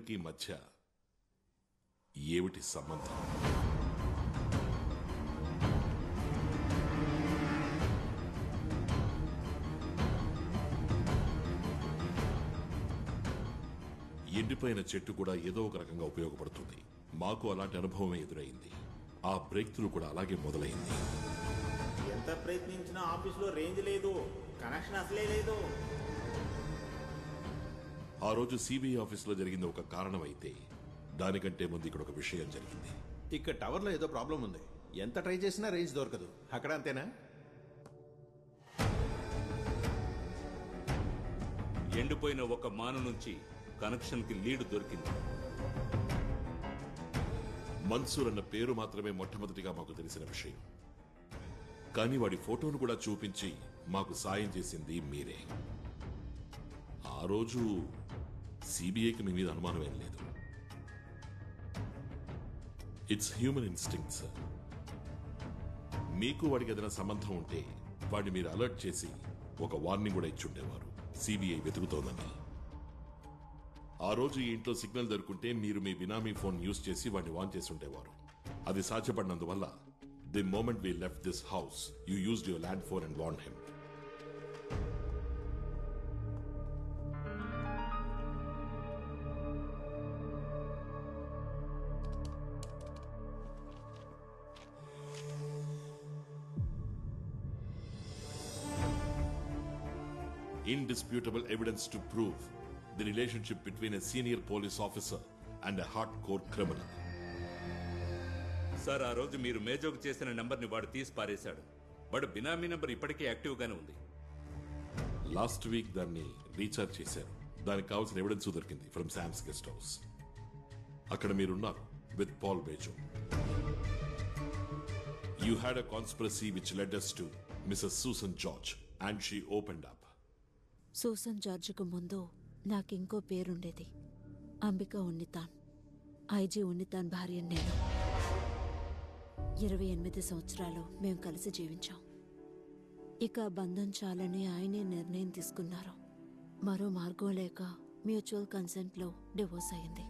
కి మధ్య ఏమిటి సంబంధం? ఎండిపోయిన చెట్టు కూడా ఏదో ఒక రకంగా ఉపయోగపడుతుంది. మాకు అలాంటి అనుభవమే ఎదురైంది. ఆ బ్రేక్ త్రూ కూడా అలాగే మొదలైంది. ఎంత ప్రయత్నించినా ఆఫీసులో రేంజ్ లేదు, కనెక్షన్ అసలే లేదు. ఆ రోజు సిబిఐ ఆఫీసులో జరిగింది ఒక కారణం అయితే, దానికంటే ముందు ఇక్కడ ఒక విషయం జరిగింది. ఇక్కడ టవర్లో ఏదో ప్రాబ్లం ఉంది. ఎంత ట్రై చేసినా రేంజ్ దొరకదు. అక్కడ అంతేనా? ఎండిపోయిన ఒక మాను నుంచి కనెక్షన్ కి లీడ్ దొరికింది. మన్సూర్ అన్న పేరు మాత్రమే మొట్టమొదటిగా మాకు తెలిసిన విషయం. కానీ వాడి ఫోటోను కూడా చూపించి మాకు సాయం చేసింది మీరే. ఆ రోజు సిబిఐకి మీ మీద అనుమానం ఏం లేదు. It's human instinct sir. మీకు వాడికి ఏదైనా సంబంధం ఉంటే వాడిని మీరు అలర్ట్ చేసి ఒక వార్నింగ్ కూడా ఇచ్చుండేవారు, సిబిఐ వెతుకుతోందని. ఆ రోజు ఈ ఇంట్లో సిగ్నల్ దొరుకుంటే మీరు మీ బినామీ ఫోన్ యూజ్ చేసి వాడిని వాన్ చేసి ఉండేవారు. అది సాధ్యపడినందువల్ల the moment we left this house you used your land phone and warn him. Indisputable evidence to prove the relationship between a senior police officer and a hardcore criminal. Sir, ఆ రోజు మీరు మేజోకు చేసిన నంబర్ని వాడు తీసి పారేశాడు. వాడు బినామీ నంబర్ ఇప్పటికీ యాక్టివ్ గానే ఉంది. లాస్ట్ వీక్ దాన్ని రీఛార్జ్ చేశారు. దానికి కావాల్సిన ఎవిడెన్స్ దొరికింది ఫ్రమ్ శామ్స్ గెస్ట్ హౌస్. అక్కడ మీరున్నారు with Paul Bejo. You had a conspiracy which led us to Mrs. Susan George and she opened up. Susan జార్జ్కు ముందు నాకింకో పేరుండేది, అంబిక ఉన్నితాన్. ఐజీ ఉన్నితాన్ భార్య నేను. 28 సంవత్సరాలు మేము కలిసి జీవించాం. ఇక బంధం చాలని ఆయనే నిర్ణయం తీసుకున్నారు. మరో మార్గం లేక మ్యూచువల్ కన్సెంట్లో డివోర్స్ అయింది.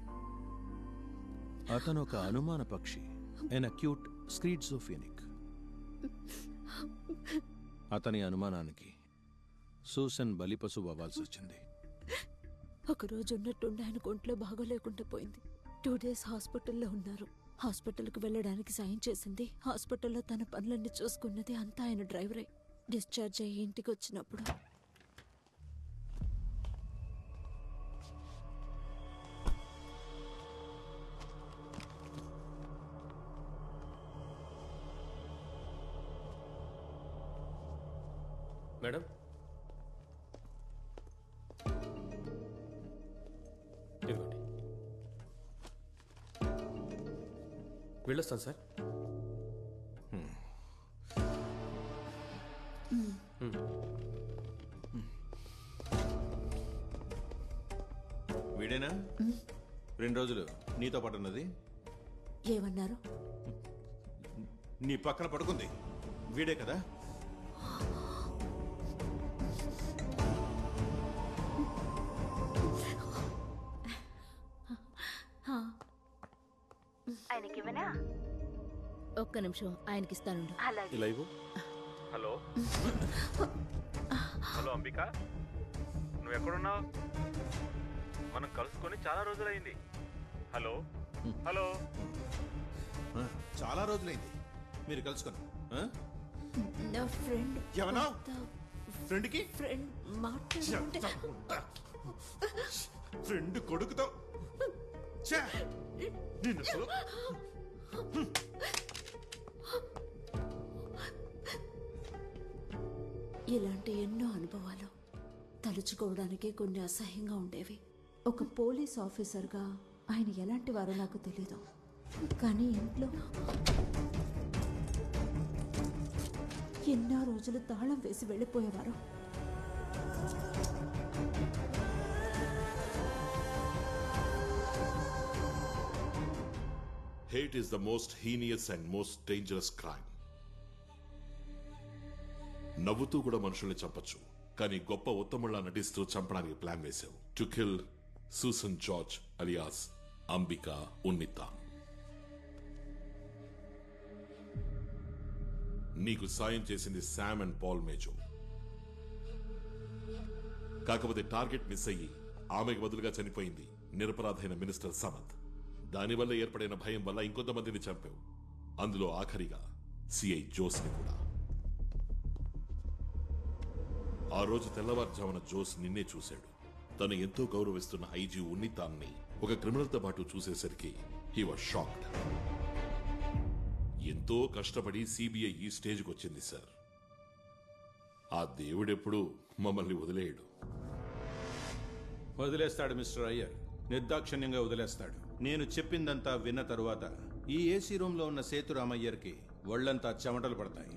అతను ఒక అనుమాన పక్షి, ఎన్ అక్యూట్ స్క్రీడ్జోఫెనిక్. అతని అనుమానానికి సూసన్ బలిపశువు అవ్వాల్సి వచ్చింది. ఒకరోజు ఉన్నట్టుండి ఆయన ఒంట్లో బాగోలేకుండా పోయింది. 2 days హాస్పిటల్లో ఉన్నారు. హాస్పిటల్కి వెళ్ళడానికి సాయం చేసింది, హాస్పిటల్లో తన పనులన్నీ చూసుకున్నది అంతా ఆయన డ్రైవరే. డిశ్చార్జ్ అయ్యి ఇంటికి వచ్చినప్పుడు మేడం, ఇదిగోండి. వెళ్ళొస్తాను సార్. వీడేనా 2 రోజులు నీతో పాటు ఉన్నది? ఏమన్నారు? నీ పక్కన పడుకుంది వీడే కదా? ఆయనకివనా? ఒక్క నిమిషం, ఆయనకిస్తాను. ఇలా ఇవ్వు. హలో హలో అంబిక, నువ్వు ఎక్కడున్నావు? మనం కలుసుకొని చాలా రోజులైంది. Hello hello. చాలా రోజులైంది మీరు కలుసుకొని. నా ఫ్రెండ్. ఎవనా ఫ్రెండ్కి? ఫ్రెండ్ మాట్లాడుతుంటే ఫ్రెండ్ కొడుకుతో నిన్ను ఇలాంటి ఎన్నో అనుభవాలు తలుచుకోవడానికే కొన్ని అసహ్యంగా ఉండేవి. ఒక పోలీస్ ఆఫీసర్గా ఆయన ఎలాంటి వారో నాకు తెలీదు, కానీ ఇంట్లో ఎన్నో రోజులు తాళం వేసి వెళ్ళిపోయేవారు. Hate is the most heinous and most dangerous crime. నవ్వుతూ కూడా మనుషుల్ని చంపచ్చు, కానీ గొప్ప ఉత్తముళ్ళ నటిస్తూ చంపడానికి ప్లాన్ వేశావు. To kill Susan George alias Ambika Unnithan. నీకు సాయం చేసింది శామ్ అండ్ పాల్ మేజో. కాకపోతే టార్గెట్ మిస్ అయ్యి ఆమెకు బదులుగా చనిపోయింది నిరపరాధైన మినిస్టర్ సమత్. దానివల్ల ఏర్పడిన భయం వల్ల ఇంకొంతమందిని చంపావు. అందులో ఆఖరిగా సిఐ జోస్ని కూడా. ఆ రోజు తెల్లవారుజామున జోస్ నిన్నే చూశాడు. తను ఎంతో గౌరవిస్తున్న ఐజీ ఉన్నితాన్ని ఒక క్రిమినల్తో పాటు చూసేసరికి హీ వాజ్ షాక్డ్. ఎంతో కష్టపడి సిబిఐ ఈ స్టేజ్కి వచ్చింది సార్. ఆ దేవుడెప్పుడు మమ్మల్ని వదిలేయడు. వదిలేస్తాడు మిస్టర్ అయ్యర్, నిర్దాక్షిణ్యంగా వదిలేస్తాడు. నేను చెప్పిందంతా విన్న తరువాత ఈ ఏసీ రూమ్లో ఉన్న సేతురామయ్యర్కి ఒళ్లంతా చెమటలు పడతాయి.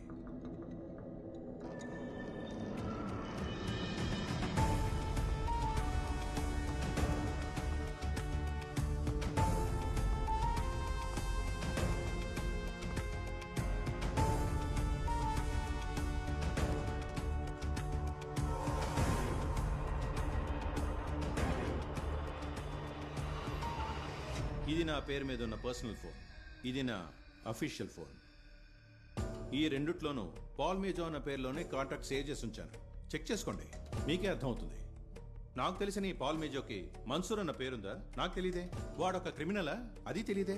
ఇది నా పేరు మీద ఉన్న పర్సనల్ ఫోన్, ఇది నా అఫీషియల్ ఫోన్. ఈ రెండిట్లోనూ పాల్ మేజో అన్న పేరులోనే కాంటాక్ట్ సేవ్ చేసి ఉంచాను. చెక్ చేసుకోండి, మీకే అర్థమవుతుంది. నాకు తెలిసిన ఈ పాల్ మేజోకి మన్సూర్ అన్న పేరుందా? నాకు తెలీదే. వాడొక క్రిమినలా? అది తెలీదే.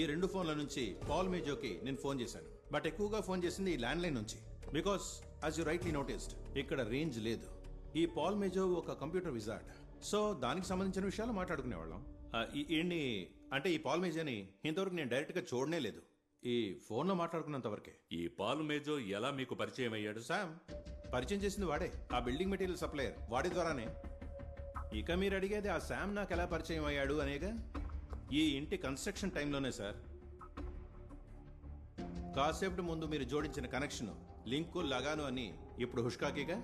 ఈ రెండు ఫోన్ల నుంచి పాల్ మేజోకి నేను ఫోన్ చేశాను, బట్ ఎక్కువగా ఫోన్ చేసింది ఈ ల్యాండ్ లైన్ నుంచి. Because as you rightly noticed, ఇక్కడ రేంజ్ లేదు. ఈ పాల్ మేజో ఒక కంప్యూటర్ విజార్డ్, సో దానికి సంబంధించిన విషయాలు మాట్లాడుకునేవాళ్ళం. ఏంటి అంటే ఈ పాల్ మేజోని ఇంతవరకు నేను డైరెక్ట్గా చూడనే లేదు. ఈ ఫోన్లో మాట్లాడుకున్నంత వరకే. ఈ పాల్ మేజో ఎలా మీకు పరిచయం అయ్యాడు? శామ్ పరిచయం చేసింది వాడే, ఆ బిల్డింగ్ మెటీరియల్ సప్లయర్, వాడి ద్వారానే. ఇక మీరు అడిగేది ఆ శామ్ నాకు ఎలా పరిచయం అయ్యాడు అనేగా. ఈ ఇంటి కన్స్ట్రక్షన్ టైంలోనే సార్. కాసేపటి ముందు మీరు జోడించిన కనెక్షన్, లింకు, లగాను అని ఇప్పుడు హుష్కాకీగా.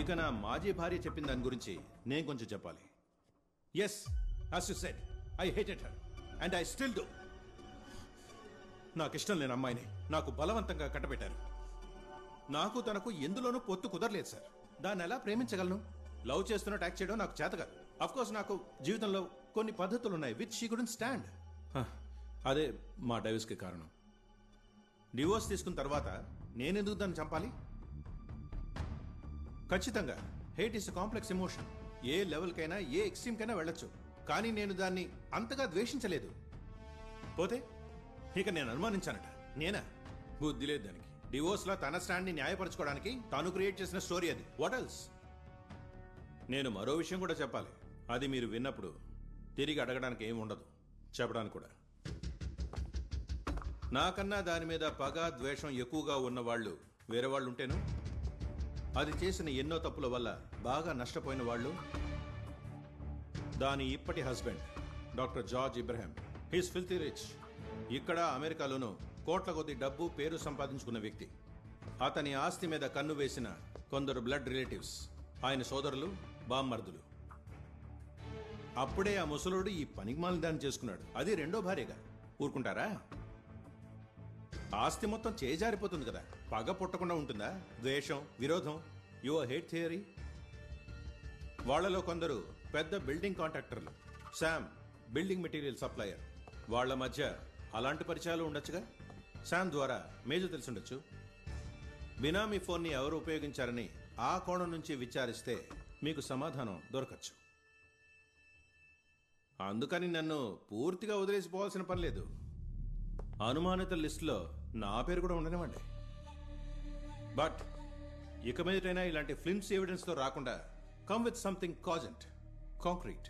ఇక నా మాజీ భార్య చెప్పిన దాని గురించి నేను కొంచెం చెప్పాలి. Yes, as you said, I hated her and I still do. నాకు ఇష్టం లేని అమ్మాయిని నాకు బలవంతంగా కట్టబెట్టారు. నాకు తనకు ఎందులోనూ పొత్తు కుదరలేదు సార్. దాన్ని ఎలా ప్రేమించగలను? లవ్ చేస్తున్న ట్యాక్ చేయడం నాకు చేత కాదు. అఫ్ కోర్స్ నాకు జీవితంలో కొన్ని పద్ధతులు ఉన్నాయి విచ్ షీ కుడెంట్ స్టాండ్. అదే మా డైవర్స్కి కారణం. డివోర్స్ తీసుకున్న తర్వాత నేనెందుకు దాన్ని చంపాలి? ఖచ్చితంగా హేట్ ఇస్ కాంప్లెక్స్ ఎమోషన్. ఏ లెవెల్కైనా ఏ ఎక్స్ట్రీమ్కైనా వెళ్ళొచ్చు, కానీ నేను దాన్ని అంతగా ద్వేషించలేదు. పోతే ఇక నేను అనుమానించానట. నేనా? బుద్ధి లేదు దానికి. డివోర్స్లో తన స్టాండ్ని న్యాయపరచుకోవడానికి తాను క్రియేట్ చేసిన స్టోరీ అది. What else? నేను మరో విషయం కూడా చెప్పాలి. అది మీరు విన్నప్పుడు తిరిగి అడగడానికి ఏమి ఉండదు, చెప్పడానికి కూడా. నాకన్నా దాని మీద పగ, ద్వేషం ఎక్కువగా ఉన్నవాళ్ళు వేరే వాళ్ళు ఉంటేను, అది చేసిన ఎన్నో తప్పుల వల్ల బాగా నష్టపోయిన వాళ్ళు, దాని ఇప్పటి husband doctor George ఇబ్రహాం. He's filthy rich. ఇక్కడ అమెరికాలోనూ కోట్ల కొద్ది డబ్బు, పేరు సంపాదించుకున్న వ్యక్తి. అతని ఆస్తి మీద కన్ను వేసిన కొందరు బ్లడ్ రిలేటివ్స్, ఆయన సోదరులు, బామ్మర్దులు. అప్పుడే ఆ ముసలుడు ఈ పనికిమాలిన దాన్ని చేసుకున్నాడు, అది రెండో భార్యగా. ఊరుకుంటారా? ఆస్తి మొత్తం చేజారిపోతుంది కదా. పగ పుట్టకుండా ఉంటుందా? ద్వేషం, విరోధం, యువర్ హేట్ థియరీ. వాళ్లలో కొందరు పెద్ద బిల్డింగ్ కాంట్రాక్టర్లు, శామ్ బిల్డింగ్ మెటీరియల్ సప్లయర్. వాళ్ల మధ్య అలాంటి పరిచయాలు ఉండొచ్చుగా. శామ్ ద్వారా మేజో తెలుసుండొచ్చు. బినామీ ఫోన్ని ఎవరు ఉపయోగించారని ఆ కోణం నుంచి విచారిస్తే మీకు సమాధానం దొరకచ్చు. అందుకని నన్ను పూర్తిగా వదిలేసిపోవాల్సిన పని లేదు. అనుమానిత లిస్టులో నా పేరు కూడా ఉండనివ్వండి. బట్ ఇక మీదటైనా ఇలాంటి ఫిల్మ్స్ ఎవిడెన్స్తో రాకుండా come with something cogent, concrete.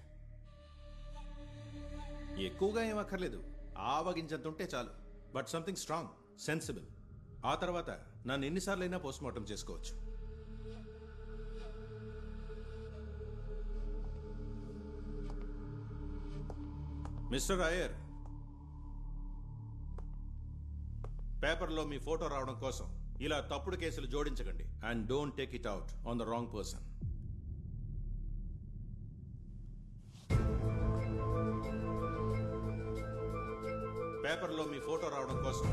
ఎక్కువగా ఏం అక్కర్లేదు, ఆవగించంత ఉంటే చాలు. But something strong, sensible. ఆ తర్వాత నన్ను ఎన్నిసార్లైనా పోస్ట్మార్టం చేసుకోవచ్చు. మిస్టర్ అయ్యర్, పేపర్లో మీ ఫోటో రావడం కోసం ఇలా తప్పుడు కేసులు జోడించకండి. And don't take it out on the wrong person. పేపర్లో మీ ఫోటో రావడం కోసం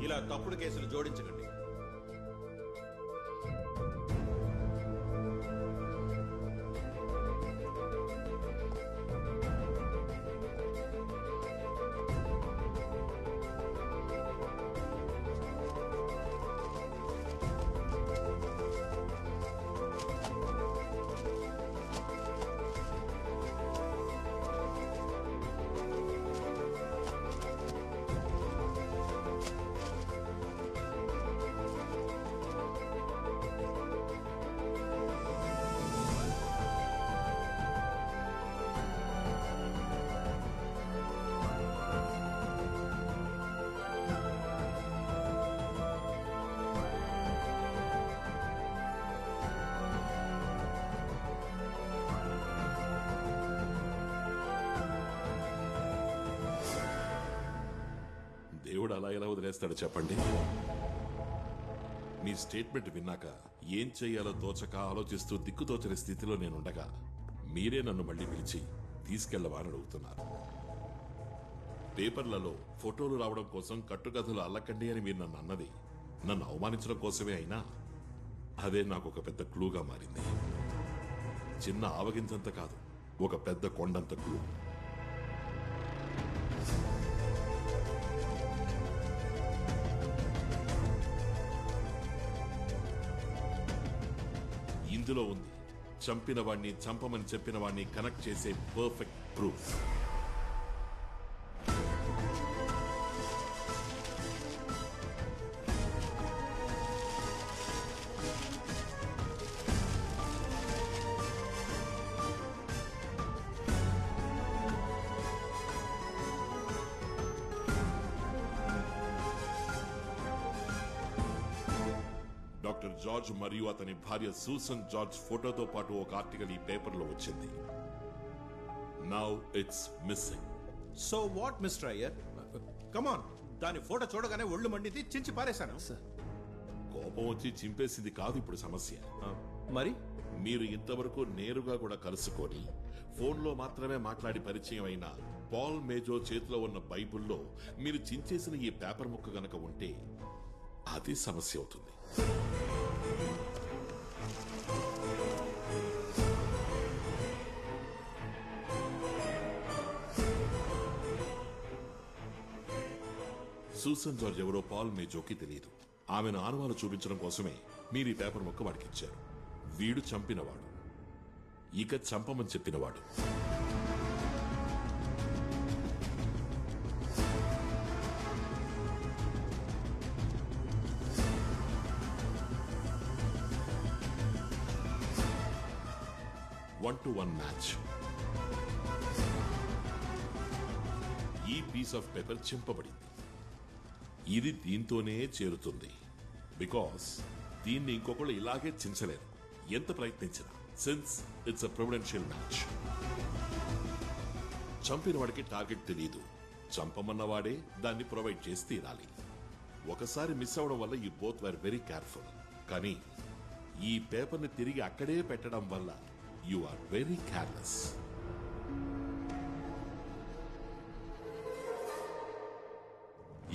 ఇలా తప్పుడు కేసులు జోడించకండి. వదిలేస్తాడు చెప్పండి? మీ స్టేట్మెంట్ విన్నాక ఏం చెయ్యాలో తోచక ఆలోచిస్తూ దిక్కుతోచని స్థితిలో నేనుండగా మీరే నన్ను మళ్ళీ పిలిచి తీసుకెళ్లవా అని అడుగుతున్నారు. పేపర్లలో ఫోటోలు రావడం కోసం కట్టుకథలు అల్లకండి అని మీరు నన్ను అన్నది నన్ను అవమానించడం కోసమే అయినా అదే నాకు ఒక పెద్ద క్లూగా మారింది. చిన్న ఆవగించంత కాదు, ఒక పెద్ద కొండంత క్లూ. ఇందులో ఉంది చంపిన వాణ్ణి చంపమని చెప్పిన వాణ్ణి కనెక్ట్ చేసే పర్ఫెక్ట్ ప్రూఫ్. డాక్టర్ జార్జ్ మరియు అతని భార్య సూసన్ జార్జ్ ఫోటోతో పాటు ఒక ఆర్టికల్ ఈ పేపర్లో వచ్చింది. Now it's missing. So what mister Iyer? Come on, దాని ఫోటో చూడగానే ఒళ్ళు మండిది, చించి పారేశాను. కోపం వచ్చి చింపేసింది కాదు ఇప్పుడు సమస్య. మరి మీరు ఇంతవరకు నేరుగా కూడా కలుసుకొని ఫోన్లో మాత్రమే మాట్లాడి పరిచయం అయిన పాల్ మేజో చేతిలో ఉన్న బైబుల్లో మీరు చించేసిన ఈ పేపర్ ముక్క గనక ఉంటే అది సమస్య అవుతుంది. సూసన్ జార్జ్ ఎవరో పాల్ మేజోకి తెలియదు. ఆమెను ఆనవాలు చూపించడం కోసమే మీరు ఈ పేపర్ ముక్క వాడికిచ్చారు. వీడు చంపినవాడు, ఇక చంపమని చెప్పినవాడు. One to one match. ఈ పీస్ ఆఫ్ పేపర్ చింపబడింది. ఇది దీంతోనే చేరుతుంది. బికాస్ దీన్ని ఇంకొకళ్ళు ఇలాగే చించలేరు ఎంత ప్రయత్నించినా, since it's a providential match. చంపిన వాడికి టార్గెట్ తెలియదు, చంపమన్నవాడే దాన్ని ప్రొవైడ్ చేసి తీరాలి. ఒకసారి మిస్ అవడం వల్ల you both were very careful. కానీ ఈ పేపర్ని తిరిగి అక్కడే పెట్టడం వల్ల యు ఆర్ వెరీ కేర్లెస్.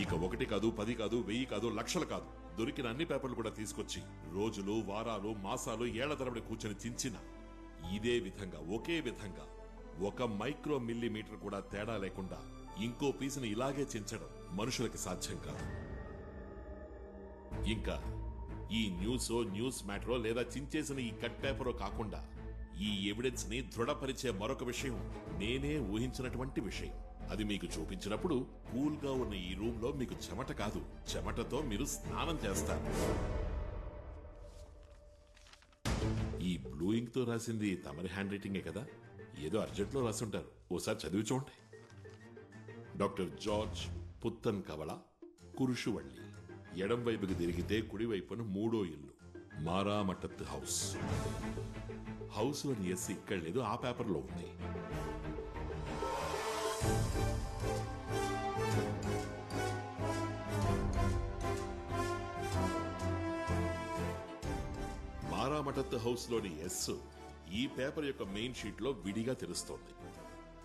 ఇక 1 కాదు, 10 కాదు, 1000 కాదు, లక్షలు కాదు, దొరికిన అన్ని పేపర్లు కూడా తీసుకొచ్చి రోజులు, వారాలు, మాసాలు, ఏళ్ల తరబడి కూర్చొని చించిన ఇదే విధంగా, ఒకే విధంగా, 1 మైక్రో మిల్లీమీటర్ కూడా తేడా లేకుండా ఇంకో పీసుని ఇలాగే చించడం మనుషులకి సాధ్యం కాదు. ఇంకా ఈ న్యూస్ మ్యాటరో లేదా చించేసిన ఈ కట్ పేపరో కాకుండా ఈ ఎవిడెన్స్ ని దృఢపరిచే మరొక విషయం నేనే ఊహించినటువంటి విషయం. అది మీకు చూపించినప్పుడు కూల్ గా ఉన్న ఈ రూమ్ లో మీకు చెమట కాదు, చెమటతో మీరు స్నానం చేస్తారు. ఈ బ్లూ ఇంక్ తో రాసింది తమరి హ్యాండ్ రైటింగే కదా? ఏదో అర్జెంట్ లో రాసుంటారు, ఓసారి చదివి చూడండి. Doctor George Puthan Kavala, Kurishuvalli. ఎడం వైపుకి తిరిగితే కుడివైపున 3వ ఇల్లు, మారామఠత్ హౌస్. హౌస్ లోని ఎస్ ఇక్కడ లేదు, ఆ పేపర్లో ఉంది. మారామఠత్ హౌస్ లోని ఎస్ ఈ పేపర్ యొక్క మెయిన్ షీట్ లో విడిగా తెలుస్తోంది.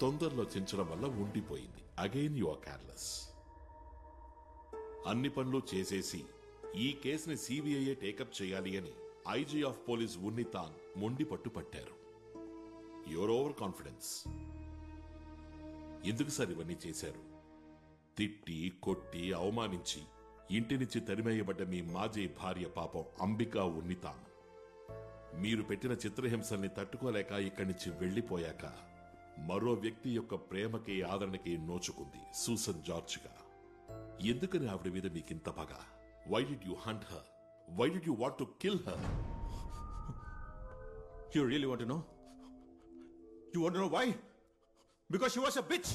తొందరలో చించడం వల్ల ఉండిపోయింది. Again you are careless. అన్ని పనులు చేసేసి ఈ కేసుని సిబిఐ టేకప్ చేయాలి అని ఐజీ ఆఫ్ పోలీస్ ఉన్నితాన్ మొండి పట్టు పట్టారు. Your over confidence. ఎందుకు సార్ ఇవన్నీ చేశారు? తిట్టి, కొట్టి, అవమానించి ఇంటి నుంచి తరిమేయబడ్డ మీ మాజీ భార్య పాపం అంబికా ఉన్నితాన్ మీరు పెట్టిన చిత్రహింసల్ని తట్టుకోలేక ఇక్కడి నుంచి వెళ్లిపోయాక మరో వ్యక్తి యొక్క ప్రేమకి, ఆదరణకి నోచుకుంది సూసన్ జార్జ్గా. ఎందుకని ఆవిడ మీద మీకింత పగ? Why did you hunt her? Why did you want to kill her? You really want to know? You want to know why? Because she was a bitch.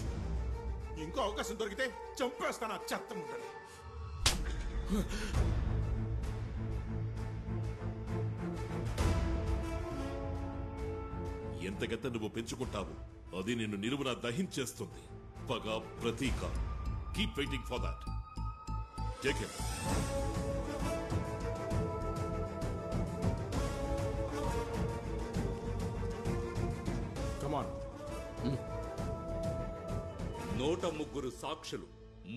ఇంకో అవకాశం దొరికితే చంపేస్తాను ఆ చెత్త ముట్టని. ఎంతకెంత నువ్వు పెంచుకుంటావు అది నిన్ను నిలువున దహించేస్తుంది. పగ, ప్రతీక. Keep waiting for that. Take him. Come on. 103 సాక్షులు,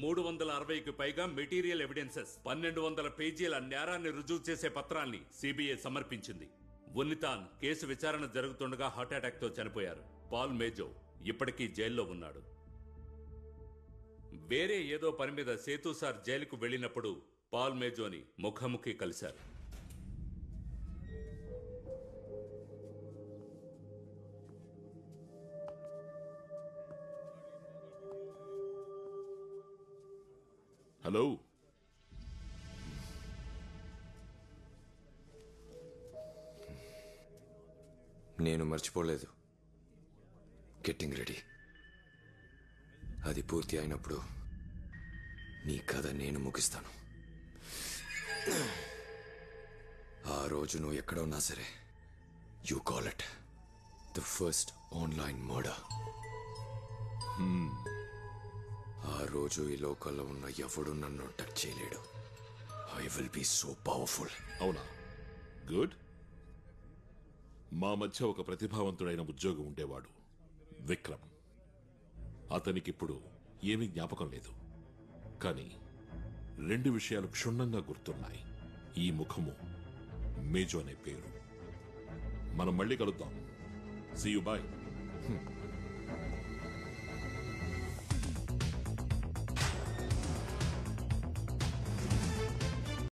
360కి పైగా మెటీరియల్ ఎవిడెన్సెస్, 1200 పేజీల నేరాన్ని రుజువు చేసే పత్రాల్ని సిబిఐ సమర్పించింది. ఉన్నితాన్ కేసు విచారణ జరుగుతుండగా హార్ట్అటాక్ తో చనిపోయారు. పాల్ మేజో ఇప్పటికీ జైల్లో ఉన్నాడు. వేరే ఏదో పని మీద సేతు సార్ జైలుకు వెళ్ళినప్పుడు పాల్ మేజోని ముఖాముఖి కలిశారు. హలో, నేను మర్చిపోలేదు. Getting ready. అది పూర్తి అయినప్పుడు నీ కథ నేను ముగిస్తాను. ఆ రోజు నువ్వు ఎక్కడ ఉన్నా సరే, you call it the first online murder. ఆ రోజు ఈ లోకల్లో ఉన్న ఎవడు నన్ను టచ్ చేయలేడు. I will be so powerful. అవునా? గుడ్. మా మధ్య ఒక ప్రతిభావంతుడైన ఉద్యోగి ఉండేవాడు, విక్రమ్. అతనికిప్పుడు ఏమీ జ్ఞాపకం లేదు, కానీ 2 విషయాలు క్షుణ్ణంగా గుర్తున్నాయి. ఈ ముఖము, మేజో అనే పేరు. మనం మళ్ళీ కలుద్దాం. See you, bye.